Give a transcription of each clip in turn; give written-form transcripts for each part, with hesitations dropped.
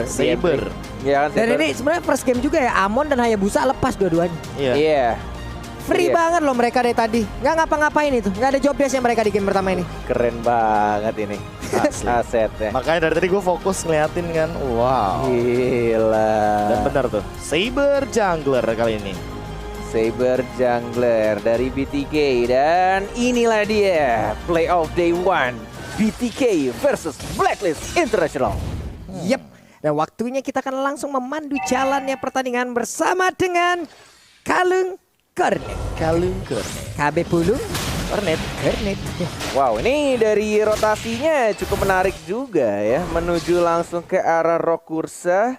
Saber. Ya kan, Dan ini sebenarnya first game juga ya, Amon dan Hayabusa lepas dua-duanya. Iya. Free banget loh mereka dari tadi. Nggak ngapa-ngapain itu. Nggak ada job desk-nya mereka di game pertama ini. Keren banget ini. Asli. Asetnya. Makanya dari tadi gue fokus ngeliatin kan. Wow. Gila. Dan benar tuh. Saber Jungler kali ini. Saber Jungler dari BTK. Dan inilah dia Playoff Day 1 BTK versus Blacklist International. Yep. Dan waktunya kita akan langsung memandu jalannya pertandingan bersama dengan Kalung Kornet. KB Pulung Kornet. Wow, ini dari rotasinya cukup menarik juga ya. Menuju langsung ke arah Rokursa.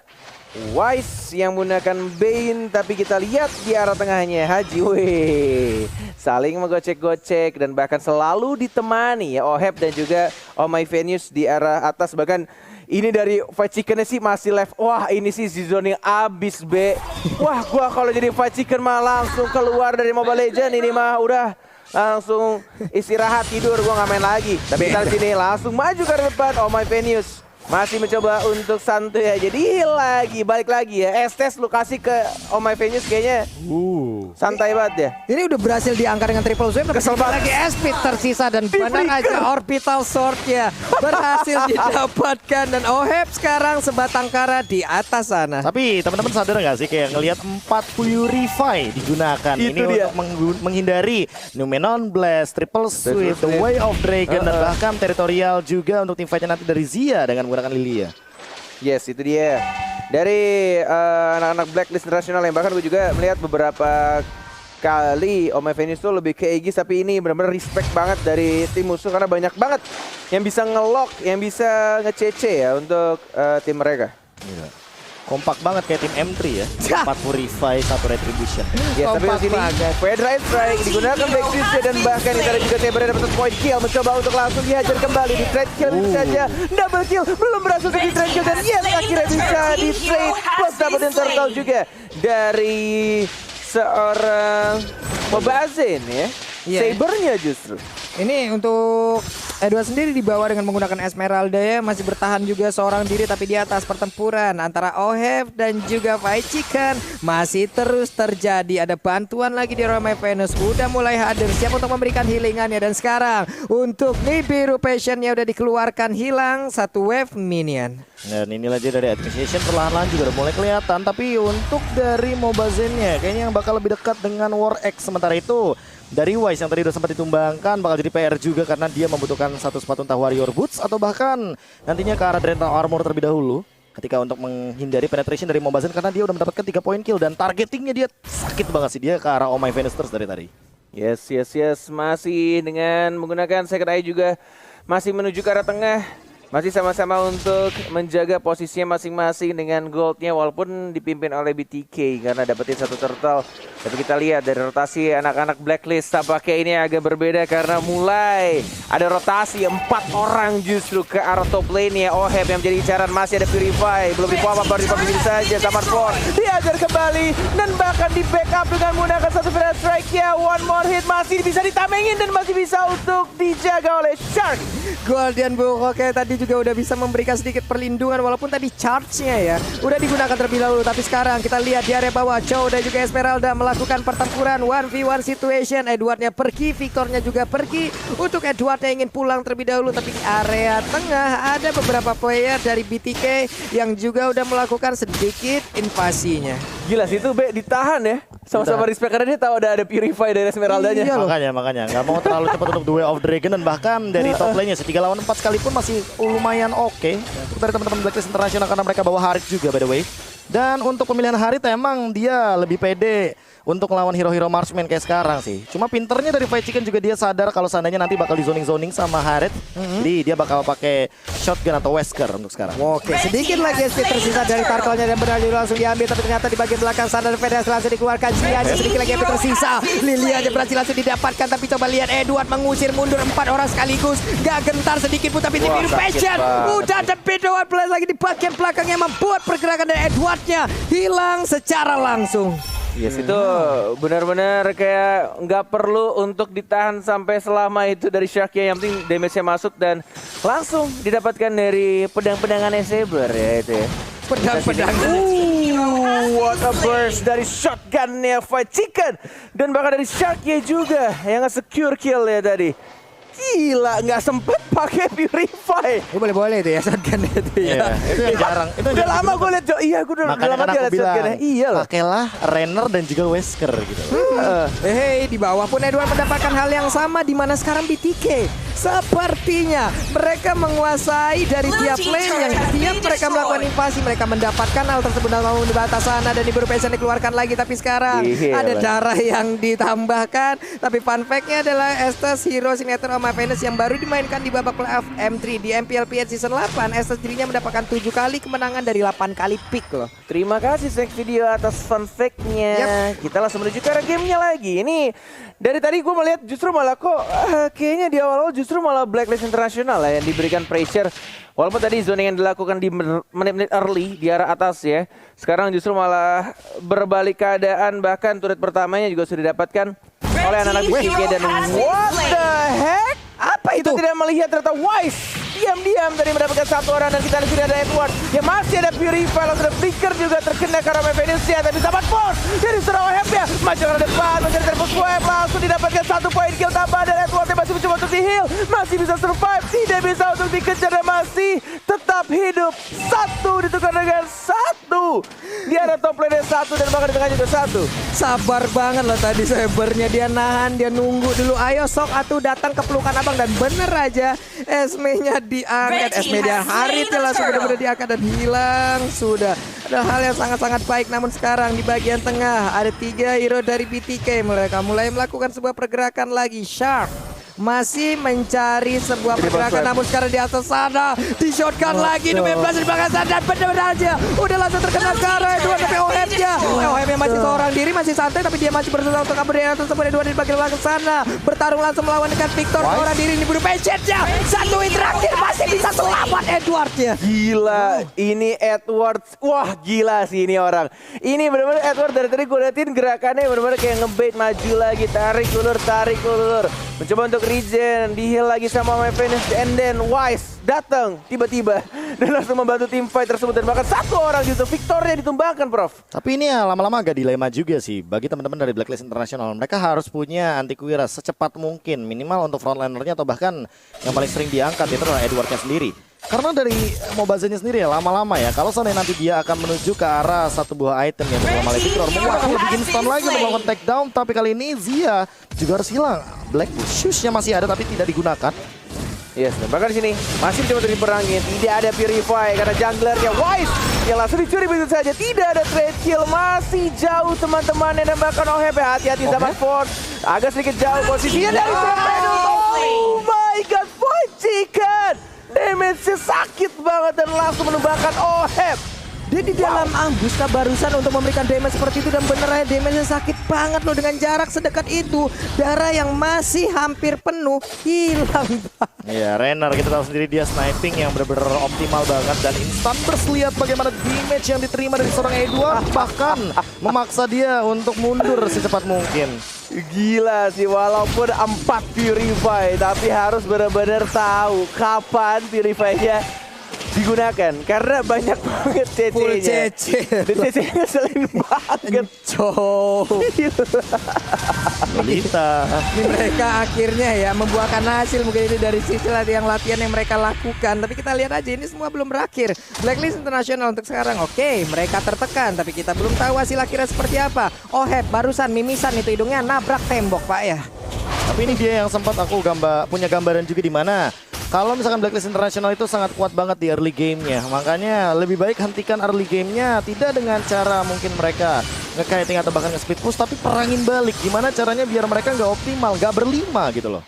Wise yang menggunakan Bane, tapi kita lihat di arah tengahnya Haji. Wih, saling menggocek-gocek dan bahkan selalu ditemani ya Oheb dan juga Oh My Venus di arah atas. Bahkan ini dari Fight Chickennya sih masih left. Wah, ini sih zoning abis B. Wah, gua kalau jadi Fight Chicken mah langsung keluar dari Mobile Legends. Ini mah udah langsung istirahat tidur, gua nggak main lagi. Tapi kita di sini langsung maju ke depan. Oh My Venus masih mencoba untuk santuy aja. Lagi balik lagi ya. Estes lu kasih ke Oh My Venus kayaknya santai banget ya. Ini udah berhasil diangkat dengan triple swipe. Kesel banget. Lagi SP tersisa dan benar aja orbital sword-nya berhasil didapatkan. Dan Oheb sekarang sebatang kara di atas sana. Tapi teman-teman sadar nggak sih kayak ngelihat 4 Purify digunakan Itu ini dia. untuk menghindari Numenon Blast, Triple Sweep, The Way of Dragon dan bahkan Territorial juga untuk teamfightnya nanti dari Zia dengan menggunakan Lilia. Yes, itu dia. Dari anak-anak Blacklist International yang bahkan gue juga melihat beberapa kali Oh My Venus tuh lebih ke Aegis, tapi ini benar-benar respect banget dari tim musuh karena banyak banget yang bisa nge-lock, yang bisa nge-CC ya untuk tim mereka. Iya. Kompak banget kayak tim M3 ya. 4 Purify, 1 Retribution. Ya, tapi Kompak di sini banget. Fedra Strike digunakan Backstreet dan bahkan di sana juga Saber dapat point kill, mencoba untuk langsung dihajar kembali di trade kill itu saja. Double kill belum berhasil untuk di trade kill dan yes akhirnya bisa di trade plus dapetin turtle juga dari seorang Mobazen ya. Iya. Sabernya justru. Ini untuk Edward sendiri dibawa dengan menggunakan Esmeralda ya. Masih bertahan juga seorang diri tapi di atas pertempuran antara Oheb dan juga Fight Chicken masih terus terjadi. Ada bantuan lagi di Roma Venus. Udah mulai hadir siap untuk memberikan healingannya. Dan sekarang untuk Nibiru Passionnya udah dikeluarkan, hilang satu wave minion. Dan inilah dia dari Administration perlahan-lahan juga udah mulai kelihatan. Tapi untuk dari Mobazennya kayaknya yang bakal lebih dekat dengan War X. Sementara itu dari Wise yang tadi udah sempat ditumbangkan bakal jadi PR juga karena dia membutuhkan satu sepatu entah Warrior Boots atau bahkan nantinya ke arah Drenta Armor terlebih dahulu ketika untuk menghindari penetration dari Mobazen karena dia udah mendapatkan 3 poin kill dan targetingnya dia sakit banget sih, dia ke arah Oh My Venus terus dari tadi. Yes, masih dengan menggunakan Second Eye juga masih menuju ke arah tengah. Masih sama-sama untuk menjaga posisinya masing-masing dengan goldnya walaupun dipimpin oleh BTK karena dapetin satu turtle. Tapi kita lihat dari rotasi anak-anak Blacklist tampaknya ini agak berbeda karena mulai ada rotasi 4 orang justru ke arah top lane ya. Oheb yang menjadi incaran, masih ada Purify, belum dibawa baru dipambil saja sama Ford. Diajar kembali dan bahkan di backup dengan menggunakan satu Fire Strike ya. One more hit masih bisa ditamengin dan masih bisa untuk dijaga oleh Shark. Golden Bull oke tadi juga udah bisa memberikan sedikit perlindungan walaupun tadi charge-nya ya udah digunakan terlebih dahulu. Tapi sekarang kita lihat di area bawah Chow dan juga Esmeralda melakukan pertempuran 1v1 situation. Edwardnya pergi, Victornya juga pergi. Untuk Edward yang ingin pulang terlebih dahulu, tapi di area tengah ada beberapa player dari BTK yang juga udah melakukan sedikit invasinya. Gila sih itu B ditahan ya. Sama-sama respect karena dia tahu ada Purify dari Esmeraldanya. Iya loh. Makanya nggak mau terlalu cepat untuk The Way of Dragon dan bahkan dari top lane-nya 3 lawan 4 sekalipun masih lumayan oke untuk dari teman-teman Blacklist International karena mereka bawa Harit juga by the way. Dan untuk pemilihan Harit emang dia lebih pede untuk melawan hero-hero marksman kayak sekarang sih. Cuma pinternya dari Fight Chicken juga dia sadar kalau seandainya nanti bakal di zoning sama Harit. Jadi dia bakal pakai shotgun atau Wesker untuk sekarang. Oke, sedikit lagi SP tersisa dari turtle-nya dan benar langsung diambil, tapi ternyata di bagian belakang sana Fedra langsung dikeluarkan. Jianya sedikit lagi SP tersisa. Lilia aja berhasil langsung didapatkan, tapi coba lihat Edward mengusir mundur 4 orang sekaligus. Gak gentar sedikit pun, tapi Nibiru Passion udah ada Bedouin Blast lagi di bagian belakang yang membuat pergerakan dari Edwardnya hilang secara langsung. Yes, itu benar-benar kayak nggak perlu untuk ditahan sampai selama itu dari Sharknya, yang penting damage-nya masuk dan langsung didapatkan dari pedang-pedangannya Saber ya itu ya. Pedang-pedang. What a burst dari shotgunnya Fight Chicken. Dan bahkan dari Sharknya juga yang nge-secure kill ya tadi. Gila, nggak sempet pakai Purify. Boleh-boleh itu ya shotgun itu ya. Itu yang jarang. Itu yang Udah jarang lama gue liat, iya gue udah Makanya lama kan aku liat bilang, shotgunnya. Iya loh. pakailah Renner dan juga Wesker gitu. Di bawah pun Edward mendapatkan hal yang sama di mana sekarang BTK sepertinya mereka menguasai dari tiap lane yang tiap mereka melakukan invasi mereka mendapatkan hal tersebut dalam di batas sana dan Ibru Passion dikeluarkan lagi tapi sekarang ada darah yang ditambahkan tapi fun fact-nya adalah Estes hero signature of Venus yang baru dimainkan di babak playoff M3 di MPLPN Season 8 Estes dirinya mendapatkan 7 kali kemenangan dari 8 kali pick loh. Terima kasih Snack Video atas fun fact-nya. Kita langsung menuju ke arah gamenya lagi. Ini dari tadi gue melihat justru malah kok kayaknya di awal-awal justru malah Blacklist International lah yang diberikan pressure. Walaupun tadi zoning yang dilakukan di menit-menit early di arah atas ya. Sekarang justru malah berbalik keadaan, bahkan turret pertamanya juga sudah didapatkan oleh anak-anak BTK dan what the heck? Apa itu? Kita tidak melihat ternyata Wise diam-diam tadi mendapatkan satu orang dan kita lihat ada Edward yang masih ada Purify langsung ada Flicker juga terkena karena Venusnya tapi dapat force dari seorang Wahebnya maju ke depan mencari terpus web langsung didapatkan 1 poin kill tambah dan Edward yang masih mencoba untuk di-heal masih bisa survive tidak bisa untuk dikejar dan masih tetap hidup satu ditukar dengan satu di arah top lane 1 dan bahkan di tengah juga 1. Sabar banget loh tadi Sabernya dia nahan dia nunggu dulu ayo sok atuh datang ke pelukan abang dan bener aja Esme-nya diangkat Esme-nya Haritnya langsung benar-benar diangkat dan hilang sudah ada hal yang sangat-sangat baik namun sekarang di bagian tengah ada 3 hero dari BTK mereka mulai melakukan sebuah pergerakan lagi Shark masih mencari sebuah pergerakan namun sekarang di atas sana di shotgun lagi di 12 di belakang sana dan benar-benar aja udah langsung terkena karena Edward tapi OM-nya masih seorang diri masih santai tapi dia masih berusaha untuk kabur dari atas tersebut Edward di bagian belakang sana bertarung langsung melawan dengan Victor seorang diri ini buru pencetnya satu terakhir masih bisa selamat Edwardnya gila ini Edward wah gila sih ini orang ini benar-benar Edward dari tadi gue liatin gerakannya benar-benar kayak ngebait maju lagi tarik ulur mencoba untuk regen, di-heal lagi sama My Venus, and then Wise datang tiba-tiba dan langsung membantu tim fight tersebut dan bahkan satu orang gitu Victornya ditumbangkan Prof. Tapi ini ya lama-lama agak dilema juga sih bagi teman-teman dari Blacklist International. Mereka harus punya anti-Quira secepat mungkin minimal untuk frontlinernya atau bahkan yang paling sering diangkat itu adalah Edwardnya sendiri. Karena dari Mobazenya sendiri ya lama-lama ya kalau seandainya nanti dia akan menuju ke arah satu buah item yang bernama Victor mungkin akan lebih instan lagi untuk melakukan takedown tapi kali ini Zia juga harus hilang. Black Shoes-nya masih ada tapi tidak digunakan. Yes, dan bahkan di sini masih mencoba untuk diperangin. Tidak ada Purify karena junglernya Wise yang langsung dicuri begitu saja. Tidak ada trade kill, masih jauh teman-temannya dan bahkan OHP hati-hati zaman Ford. Agak sedikit jauh posisinya dari Venus. Oh my god, Fight Chicken. Damage-nya sakit banget dan langsung menumbangkan OHP. Dia di dalam ambush barusan untuk memberikan damage seperti itu dan benernya damage-nya sakit banget loh dengan jarak sedekat itu. Darah yang masih hampir penuh hilang. Iya, Renner kita tahu sendiri dia sniping yang benar-benar optimal banget dan instan burst lihat bagaimana damage yang diterima dari seorang Edward bahkan memaksa dia untuk mundur secepat mungkin. Gila sih walaupun 4 Purify tapi harus benar-benar tahu kapan Purify-nya digunakan karena banyak banget CC-nya. Full CC. Dan CC-nya ngeselin banget. Lolita. Ini mereka akhirnya ya membuahkan hasil mungkin ini dari sisi latihan yang mereka lakukan. Tapi kita lihat aja ini semua belum berakhir. Blacklist International untuk sekarang oke, mereka tertekan tapi kita belum tahu hasil akhirnya seperti apa. OHP barusan mimisan itu hidungnya nabrak tembok Pak ya. Tapi ini dia yang sempat aku punya gambaran juga di mana kalau misalkan Blacklist International itu sangat kuat banget di early game-nya. Makanya lebih baik hentikan early game-nya tidak dengan cara mungkin mereka nge-kiting atau bahkan nge-speed push tapi perangin balik. Gimana caranya biar mereka nggak optimal, nggak berlima gitu loh.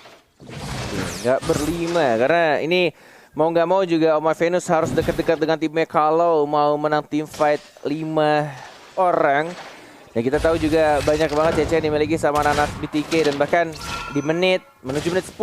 Nggak berlima karena ini mau nggak mau juga Oma Venus harus dekat-dekat dengan timnya kalau mau menang tim fight 5 orang. Dan kita tahu juga banyak banget CC yang dimiliki sama anak BTK dan bahkan di menuju menit 10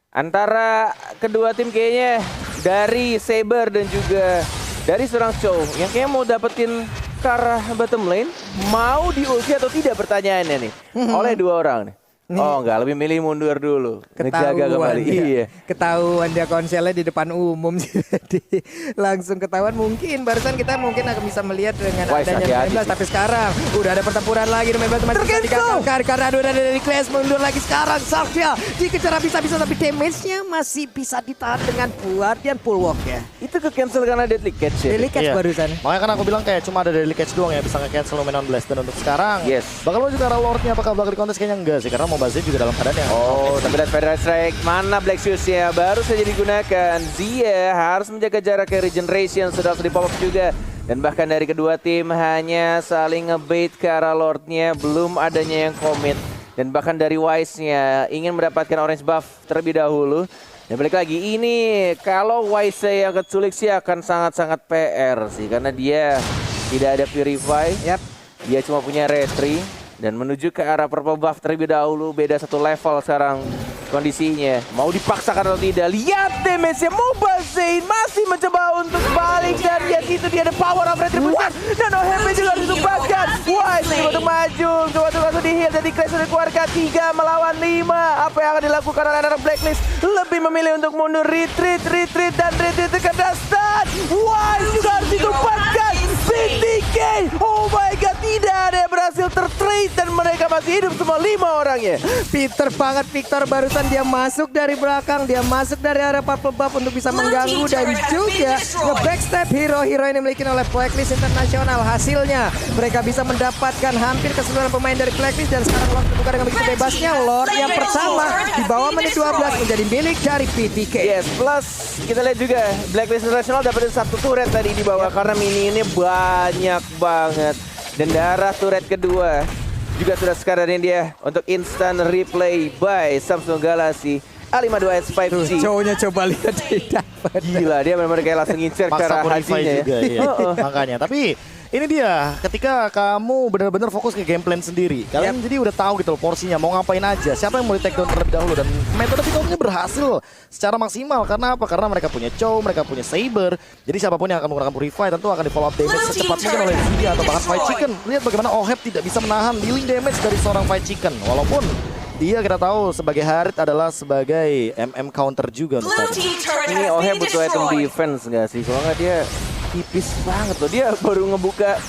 antara kedua tim kayaknya dari Saber dan juga dari seorang Chow yang kayaknya mau dapetin ke arah bottom lane mau di ulti atau tidak pertanyaannya nih oleh dua orang nih. Oh enggak, lebih milih mundur dulu. Ngejaga kembali. Dia. Iya. Ketahuan dia konselnya di depan umum. Jadi langsung ketahuan. Mungkin barusan kita mungkin akan bisa melihat dengan Wise, adanya hati-hati 19. sih. Tapi sekarang udah ada pertempuran lagi. 19 masih bisa digagalkan karena udah ada dari Clash mundur lagi sekarang. Sarkia dikejar bisa-bisa tapi damage-nya masih bisa ditahan dengan Guardian Bulwark ya. Itu ke cancel karena Deadly Catch ya. Deadly Catch Iya. barusan. Makanya kan aku bilang kayak cuma ada Deadly Catch doang ya bisa nge-cancel Luminon Blast. Dan untuk sekarang Yes. bakal menuju ke arah Lordnya, apakah bakal di kontes? Kayaknya enggak sih, karena Mobazin juga dalam keadaan yang Oh, tapi lihat Federal Strike. Mana Black Shoes-nya? Baru saja digunakan. Zia harus menjaga jarak ke Regeneration. Sudah harus di-pop up juga. Dan bahkan dari kedua tim hanya saling ngebait ke arah Lordnya. Belum adanya yang commit. Dan bahkan dari Wise-nya ingin mendapatkan orange buff terlebih dahulu. Dan balik lagi, ini kalau Wise yang keculik sih akan sangat-sangat PR sih. Karena dia tidak ada Purify. Yap. Dia cuma punya retri. Dan menuju ke arah purple buff terlebih dahulu. Beda satu level sekarang kondisinya. Mau dipaksakan atau tidak. Lihat damage-nya. Mobazin masih mencoba untuk balik. Dan lihat itu dia ada power of retribution. Dan OHP juga harus ditumpahkan. Wise coba untuk maju. Coba untuk langsung di-heal. Jadi Clash sudah dikeluarkan 3 melawan 5. Apa yang akan dilakukan oleh anak Blacklist? Lebih memilih untuk mundur. Retreat. Dan retreat ke Dastan. Wise juga harus ditumpahkan. BTK. Oh my god. Tidak ada yang berhasil tertrade. Dan mereka masih hidup semua 5 orangnya. Peter banget Victor barusan dia masuk dari belakang, dia masuk dari arah purple buff untuk bisa mengganggu dan juga nge-backstab hero-hero yang dimiliki oleh Blacklist Internasional. Hasilnya mereka bisa mendapatkan hampir keseluruhan pemain dari Blacklist dan sekarang Lord terbuka dengan begitu bebasnya. Lord yang pertama di bawah menit 12 menjadi milik dari PTK. Yes, plus kita lihat juga Blacklist International dapetin satu turret tadi di bawah karena mini ini banyak banget. Dan darah turret kedua juga sudah sekadar dia untuk instant replay by Samsung Galaxy A52s 5G. Cowoknya coba lihat dia dapat. Gila, dia benar-benar kayak langsung ngincer ke maksa arah purify hajinya juga ya. ya. Makanya, tapi ini dia ketika kamu benar-benar fokus ke game plan sendiri. Kalian jadi udah tahu gitu loh porsinya mau ngapain aja, siapa yang mau di take down terlebih dahulu, dan metode pick-up-nya berhasil secara maksimal. Karena apa? Karena mereka punya Chow, mereka punya Saber. Jadi siapapun yang akan menggunakan Purify tentu akan di follow up damage secepat mungkin oleh Zia atau bahkan Fight Chicken. Lihat bagaimana Oheb tidak bisa menahan dealing damage dari seorang Fight Chicken. Walaupun dia kita tahu sebagai Harit adalah sebagai MM counter juga untuk tadi. Ini Oheb butuh item defense nggak sih? Kalau nggak dia tipis banget loh. Dia baru ngebuka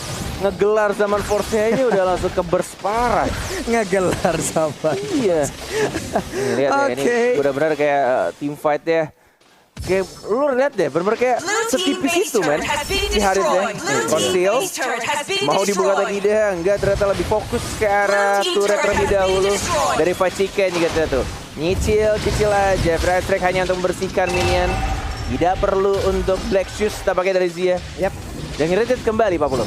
ngegelar zaman Force-nya ini udah langsung ke burst parah. Ngegelar sama. Iya. Nih, lihat ya, ini benar-benar kayak team fight ya. Kayak lu lihat deh, benar-benar kayak setipis itu men. Si Harit ya. Conceal. Mau dibuka lagi deh, enggak, ternyata lebih fokus ke arah turret terlebih dahulu. Dari Fight Chicken juga tuh. Nyicil aja. Fire Strike hanya untuk membersihkan minion. Tidak perlu untuk Black Shoes tampaknya dari Zia. Yap. Dan nge-reset kembali Pak Pulo.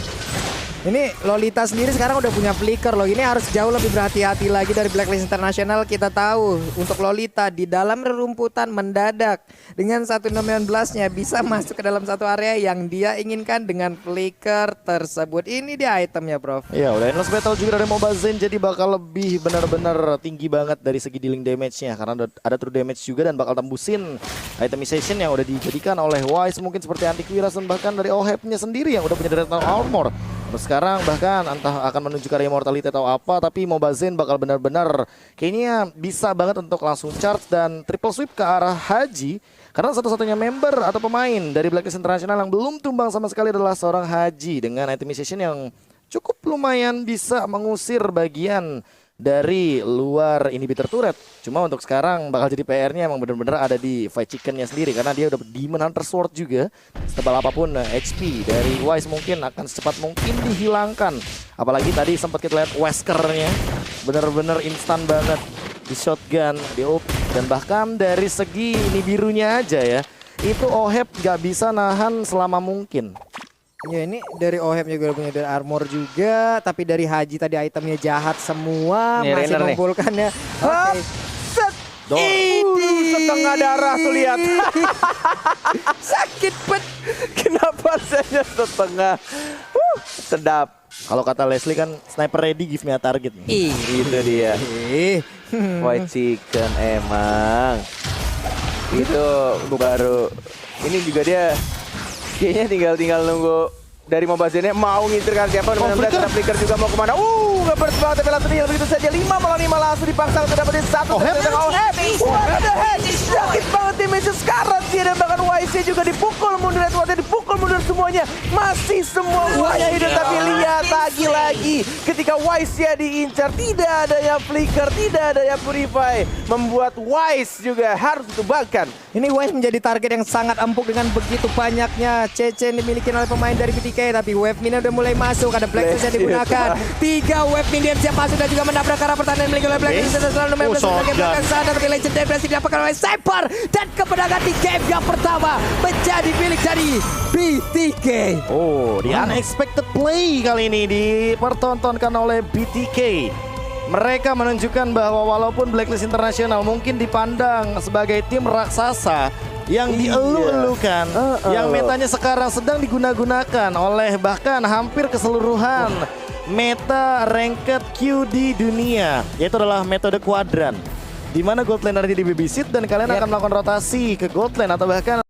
Ini Lolita sendiri sekarang udah punya flicker loh. Ini harus jauh lebih berhati-hati lagi dari Blacklist International. Kita tahu untuk Lolita di dalam rerumputan mendadak dengan 1.16-nya bisa masuk ke dalam satu area yang dia inginkan dengan flicker tersebut. Ini dia itemnya, Prof. Iya, udah endless battle juga dari Mobazin, jadi bakal lebih benar-benar tinggi banget dari segi dealing damage-nya karena ada true damage juga dan bakal tembusin itemization yang udah dijadikan oleh Wise mungkin seperti antivirus dan bahkan dari Oheb-nya sendiri yang udah punya Dread Armor. Sekarang bahkan entah akan menuju ke immortality atau apa, tapi Mobazin bakal benar-benar kayaknya bisa banget untuk langsung charge dan triple sweep ke arah Haji. Karena satu-satunya member atau pemain dari Blacklist International yang belum tumbang sama sekali adalah seorang Haji dengan itemization yang cukup lumayan bisa mengusir bagian dari luar inhibitor turret. Cuma untuk sekarang bakal jadi PR-nya emang bener-bener ada di Fight Chicken-nya sendiri karena dia udah Demon Hunter Sword juga. Setebal apapun HP dari Wise mungkin akan secepat mungkin dihilangkan. Apalagi tadi sempat kita lihat Wesker-nya bener-bener instan banget di shotgun, di up, dan bahkan dari segi ini birunya aja ya. Itu Oheb gak bisa nahan selama mungkin. Ya ini dari Oheb juga punya dari armor juga, tapi dari Haji tadi itemnya jahat semua, Nih, masih Rainer nih. mengumpulkannya. Hop, set. Setengah darah tuh lihat. Sakit bet. Kenapa saya setengah? Sedap. Kalau kata Leslie kan sniper ready give me a target nih. Itu dia. Hmm. White Chicken emang. Itu baru. Ini juga dia kayaknya tinggal nunggu dari Mobazinnya mau ngintirkan siapa. Oh, Flicker juga mau kemana. ngeburst banget tapi langsung heal begitu saja. 5 melawan 5 langsung dipaksa untuk dapetin satu. Oh, head. What the heck? Sakit banget damage sekarang sih. Dan bahkan YC juga dipukul mundur, Edwardnya dipukul mundur semuanya. Masih semuanya hidup, tapi lihat lagi ketika YC diincar, tidak ada yang flicker, tidak ada yang purify, membuat Wise juga harus ditumbangkan. Ini Wise menjadi target yang sangat empuk dengan begitu banyaknya CC yang dimiliki oleh pemain dari BTK. Tapi wave minion udah mulai masuk, ada Black Seeds yang digunakan. 3 wave minion siap masuk dan juga menabrak arah pertahanan dimiliki oleh Black Seeds. Selalu main bagian belakang sana, tapi Legendary berhasil didapatkan oleh Cypher. Dan kemenangan di game yang pertama menjadi milik dari BTK. Oh, di unexpected play kali ini dipertontonkan oleh BTK. Mereka menunjukkan bahwa walaupun Blacklist International mungkin dipandang sebagai tim raksasa yang dielu-elukan, yang metanya sekarang sedang digunakan oleh bahkan hampir keseluruhan meta ranked Q di dunia, yaitu adalah metode kuadran. Di mana gold lane nanti di babysit dan kalian akan melakukan rotasi ke gold lane atau bahkan